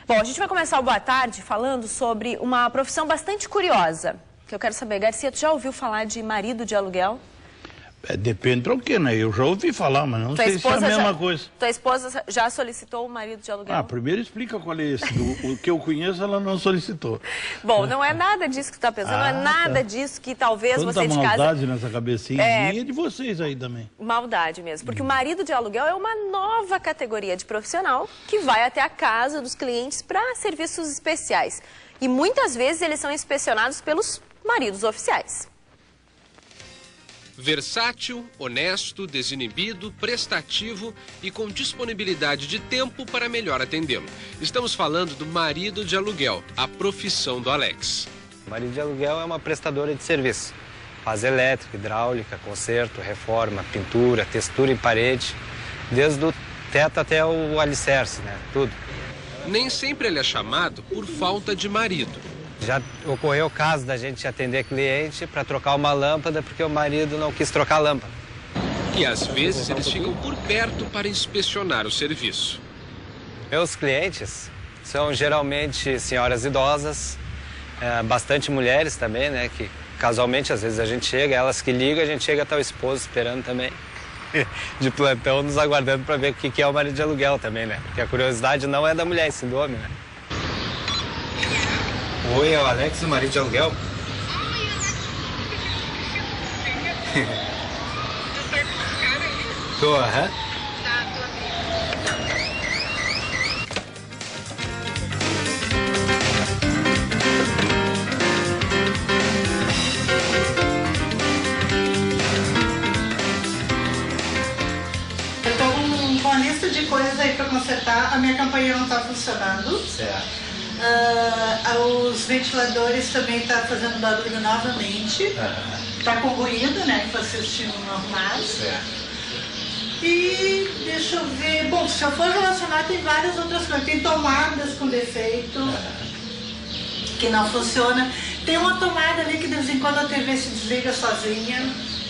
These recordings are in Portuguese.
Bom, a gente vai começar o Boa Tarde falando sobre uma profissão bastante curiosa. Que eu quero saber, Garcia, tu já ouviu falar de marido de aluguel? Depende do que, né? Eu já ouvi falar, mas não sei se é a mesma coisa. Tua esposa já solicitou o marido de aluguel? Primeiro explica qual é esse. O que eu conheço, ela não solicitou. Bom, não é nada disso que tu está pensando, não é nada disso que talvez você de casa... Tanta maldade nessa cabecinha minha e de vocês aí também. Maldade mesmo, porque o marido de aluguel é uma nova categoria de profissional que vai até a casa dos clientes para serviços especiais. E muitas vezes eles são inspecionados pelos maridos oficiais. Versátil, honesto, desinibido, prestativo e com disponibilidade de tempo para melhor atendê-lo. Estamos falando do marido de aluguel, a profissão do Alex. O marido de aluguel é uma prestadora de serviço. Faz elétrica, hidráulica, conserto, reforma, pintura, textura em parede, desde o teto até o alicerce, né? Tudo. Nem sempre ele é chamado por falta de marido. Já ocorreu o caso da gente atender cliente para trocar uma lâmpada porque o marido não quis trocar a lâmpada. E às vezes eles ficam por perto para inspecionar o serviço. Meus clientes são geralmente senhoras idosas, bastante mulheres também, né? Que casualmente às vezes a gente chega, elas que ligam, a gente chega até o esposo esperando também. De plantão, nos aguardando para ver o que é o marido de aluguel também, né? Porque a curiosidade não é da mulher, sim do homem, né? Oi, é o Alex, o marido de aluguel? Tô, aham. Eu tô com uma lista de coisas aí pra consertar. A minha campainha não tá funcionando. Certo. Os ventiladores também tá fazendo barulho novamente. Tá com ruído, né? Que vocês tinham arrumado. Certo. E deixa eu ver. Bom, se eu for relacionar, tem várias outras coisas. Tem tomadas com defeito que não funciona. Tem uma tomada ali que de vez em quando a TV se desliga sozinha.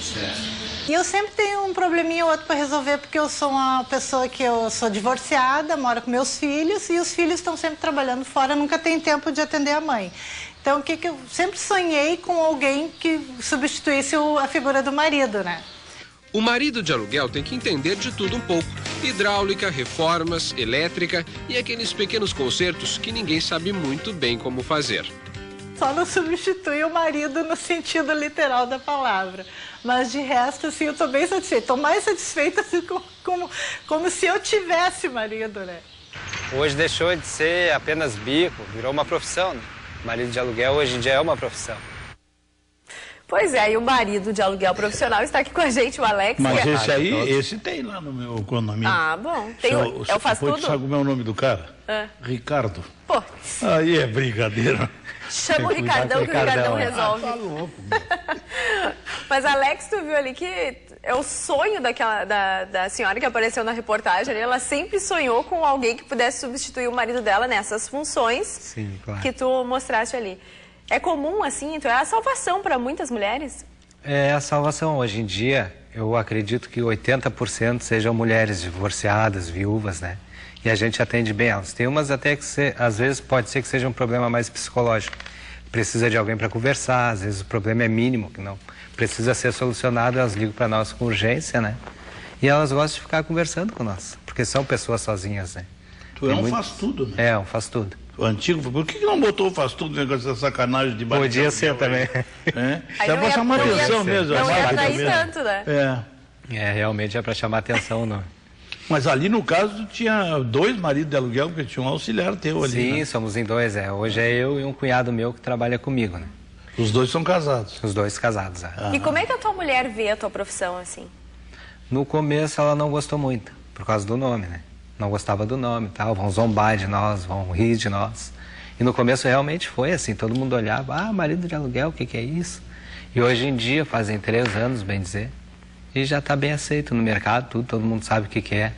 Certo. E eu sempre tenho um probleminha ou outro para resolver, porque eu sou uma pessoa que eu sou divorciada, moro com meus filhos, e os filhos estão sempre trabalhando fora, nunca tem tempo de atender a mãe. Então, o que eu sempre sonhei com alguém que substituísse a figura do marido, né? O marido de aluguel tem que entender de tudo um pouco. Hidráulica, reformas, elétrica e aqueles pequenos consertos que ninguém sabe muito bem como fazer. Só não substitui o marido no sentido literal da palavra. Mas de resto, assim, eu tô bem satisfeita. Tô mais satisfeita assim, como se eu tivesse marido, né? Hoje deixou de ser apenas bico, virou uma profissão, né? Marido de aluguel hoje em dia é uma profissão. Pois é, e o marido de aluguel profissional está aqui com a gente, o Alex. Mas esse aí, esse tem lá no meu condomínio. Ah, bom. Tem eu faço tudo? Sabe como é o nome do cara? Ricardo. Pô. Aí é brincadeira. Chama o Ricardão que o Ricardão resolve. Tá louco. Mas, Alex, tu viu ali que é o sonho da senhora que apareceu na reportagem ali. Ela sempre sonhou com alguém que pudesse substituir o marido dela nessas funções. Sim, claro. Que tu mostraste ali. É comum, assim? Então é a salvação para muitas mulheres? É a salvação. Hoje em dia, eu acredito que 80% sejam mulheres divorciadas, viúvas, né? E a gente atende bem elas. Tem umas até que, às vezes, pode ser que seja um problema mais psicológico. Precisa de alguém para conversar, às vezes o problema é mínimo, que não precisa ser solucionado, elas ligam para nós com urgência, né? E elas gostam de ficar conversando com nós, porque são pessoas sozinhas, né? Tu é um faz-tudo, né? É, um faz-tudo. O antigo, por que não botou faz-tudo, negócio dessa sacanagem de baixo? Podia ser também. Dá pra chamar atenção mesmo. Não ia atrair tanto, né? Realmente é para chamar atenção, não. Mas ali, no caso, tinha 2 maridos de aluguel, porque tinha um auxiliar teu ali, Sim, né? somos em 2, Hoje é eu e um cunhado meu que trabalha comigo, né? Os 2 são casados? Os 2 casados, E como é que a tua mulher vê a tua profissão, assim? No começo, ela não gostou muito, por causa do nome, né? Não gostava do nome e tal, vão zombar de nós, vão rir de nós. E no começo realmente foi assim, todo mundo olhava, marido de aluguel, o que é isso? E hoje em dia, fazem 3 anos, bem dizer, e já está bem aceito no mercado, tudo, todo mundo sabe o que é.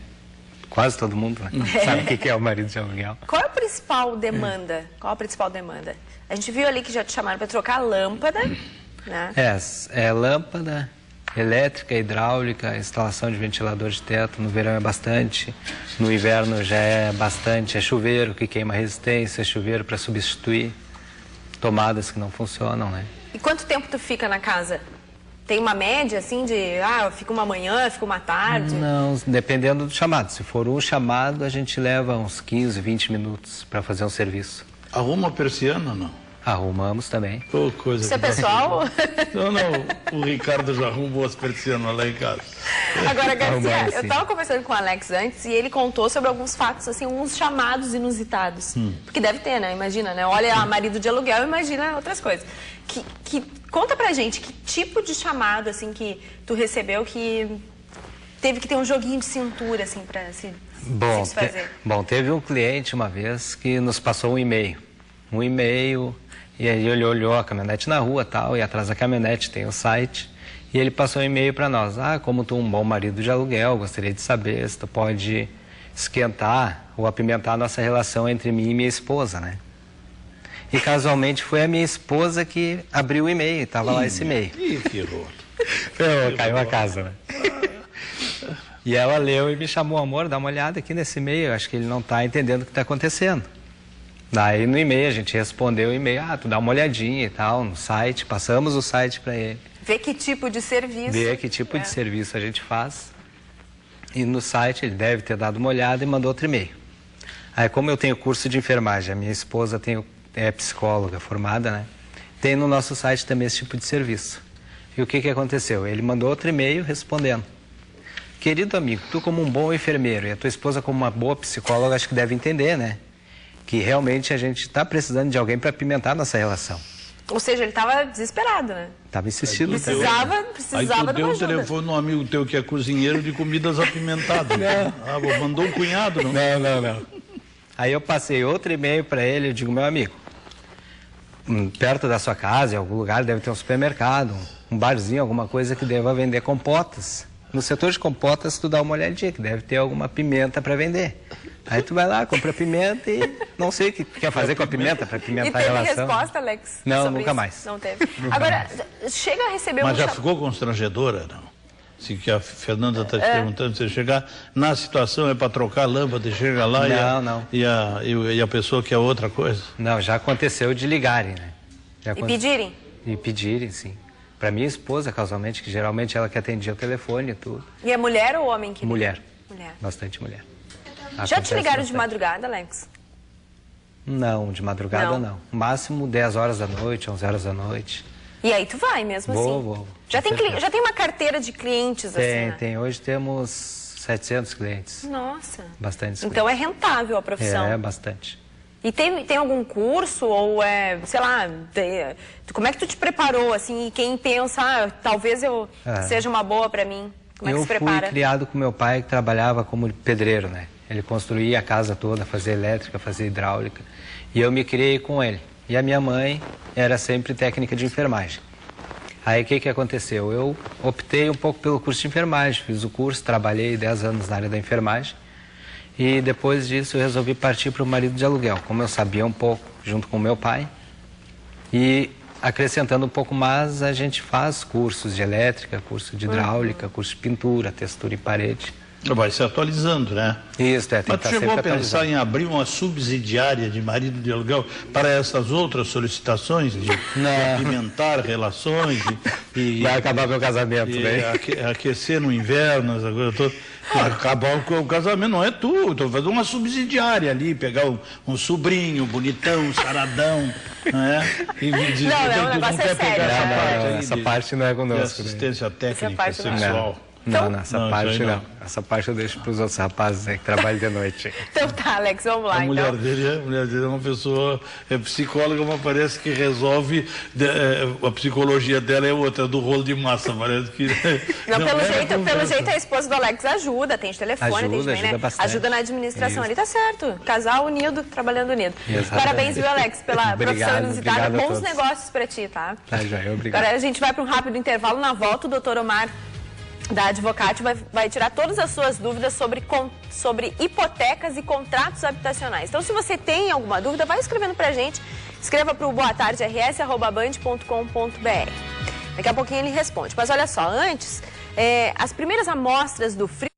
Quase todo mundo, né? Sabe o que é o marido de aluguel. Qual é a principal demanda? Qual a principal demanda? A gente viu ali que já te chamaram para trocar a lâmpada, né? É lâmpada, Elétrica, hidráulica, instalação de ventilador de teto, no verão é bastante, no inverno já é bastante, é chuveiro que queima resistência, é chuveiro para substituir tomadas que não funcionam, né? E quanto tempo tu fica na casa? Tem uma média, assim, de, eu fico uma manhã, fico uma tarde? Não, dependendo do chamado. Se for um chamado, a gente leva uns 15, 20 minutos para fazer um serviço. Arruma a persiana ou não? Arrumamos também. Pô, coisa Isso é pessoal? Não, o Ricardo já arrumou as persianas lá em casa. Agora, Garcia, eu estava conversando com o Alex antes e ele contou sobre alguns fatos, assim, uns chamados inusitados. Porque deve ter, né? Imagina, né? Olha, marido de aluguel, imagina outras coisas. Conta pra gente, que tipo de chamado, assim, que tu recebeu que teve que ter um joguinho de cintura, assim, pra se desfazer? Bom, teve um cliente uma vez que nos passou um e-mail. E aí ele olhou a caminhonete na rua tal, e atrás da caminhonete tem o site. E ele passou um e-mail para nós. Como tu é um bom marido de aluguel, gostaria de saber se tu pode esquentar ou apimentar a nossa relação entre mim e minha esposa, né? E casualmente foi a minha esposa que abriu o e-mail, estava lá esse e-mail. Ih, que horror. Caiu a casa, né? E ela leu e me chamou, amor, dá uma olhada aqui nesse e-mail, acho que ele não está entendendo o que está acontecendo. Daí no e-mail a gente respondeu o e-mail, tu dá uma olhadinha e tal, no site, passamos o site para ele. Ver que tipo de serviço. Ver que tipo de serviço a gente faz. E no site ele deve ter dado uma olhada e mandou outro e-mail. Aí como eu tenho curso de enfermagem, a minha esposa é psicóloga formada, né? Tem no nosso site também esse tipo de serviço. E o que aconteceu? Ele mandou outro e-mail respondendo. Querido amigo, tu como um bom enfermeiro e a tua esposa como uma boa psicóloga, acho que deve entender, né? Que realmente a gente está precisando de alguém para apimentar nossa relação. Ou seja, ele estava desesperado, né? Estava insistindo. Precisava Aí tu de uma deu o ajuda. telefone no amigo teu que é cozinheiro de comidas apimentadas. Mandou um cunhado, não? Não. Aí eu passei outro e-mail para ele, eu digo, meu amigo, perto da sua casa, em algum lugar, deve ter um supermercado, um barzinho, alguma coisa que deva vender compotas. No setor de compotas, tu dá uma olhadinha, que deve ter alguma pimenta para vender. Aí tu vai lá, compra pimenta e não sei o que tu quer fazer com a pimenta para pimentar a relação. E teve resposta, Alex? Não, sobre nunca isso? mais. Não teve. Agora, chega a receber Mas já ficou constrangedora, não? Se que a Fernanda está te perguntando, você chegar na situação é para trocar a lâmpada, chega lá e a pessoa quer outra coisa? Não, já aconteceu de ligarem, né? E pedirem? E pedirem, sim. Para minha esposa, casualmente, que geralmente ela que atendia o telefone e tudo. E é mulher ou homem que liga? Mulher. Mulher. Bastante mulher. Já te ligaram de madrugada, Alex? Não, de madrugada não. Máximo 10 horas da noite, 11 horas da noite. E aí tu vai mesmo assim? Vou. Já tem uma carteira de clientes assim, né? Tem. Hoje temos 700 clientes. Nossa. Bastante clientes. Então é rentável a profissão. É, bastante. E tem algum curso ou sei lá, como é que tu te preparou assim? E quem pensa, talvez eu seja uma boa para mim? Como é que se prepara? Eu fui criado com meu pai que trabalhava como pedreiro, né? Ele construía a casa toda, fazia elétrica, fazia hidráulica. E eu me criei com ele. E a minha mãe era sempre técnica de enfermagem. Aí o que aconteceu? Eu optei um pouco pelo curso de enfermagem, fiz o curso, trabalhei 10 anos na área da enfermagem. E depois disso eu resolvi partir para o marido de aluguel, como eu sabia um pouco, junto com o meu pai. E acrescentando um pouco mais, a gente faz cursos de elétrica, curso de hidráulica, curso de pintura, textura em parede. Vai se atualizando, né? Isso, tem Mas que tu chegou a pensar em abrir uma subsidiária de marido de aluguel para essas outras solicitações de apimentar relações e vai acabar meu casamento, né? Aquecer no inverno, essa coisa toda. Acabar o casamento não é tu, estou fazendo uma subsidiária ali, pegar um sobrinho bonitão, saradão, né? E dizer, não, o negócio é sério. Essa parte não é conosco. Assistência técnica sexual. Não, essa parte não. Essa parte eu deixo para os outros rapazes que trabalham de noite. Então tá, Alex, vamos lá. A mulher dele é uma pessoa, é psicóloga, mas parece que resolve, a psicologia dela é outra, do rolo de massa, parece que... Pelo jeito a esposa do Alex ajuda, tem telefone, ajuda bastante. Ajuda na administração ali, tá certo. Casal unido, trabalhando unido. Exatamente. Parabéns, viu, Alex, pela profissão inusitada. Bons todos. Negócios pra ti, tá? Tá, joia, obrigado. Agora a gente vai para um rápido intervalo. Na volta, o doutor Omar da Advocate vai tirar todas as suas dúvidas sobre hipotecas e contratos habitacionais. Então, se você tem alguma dúvida, vai escrevendo pra gente. Escreva para o boatarde@band.com.br. Daqui a pouquinho ele responde. Mas olha só, antes, as primeiras amostras do frio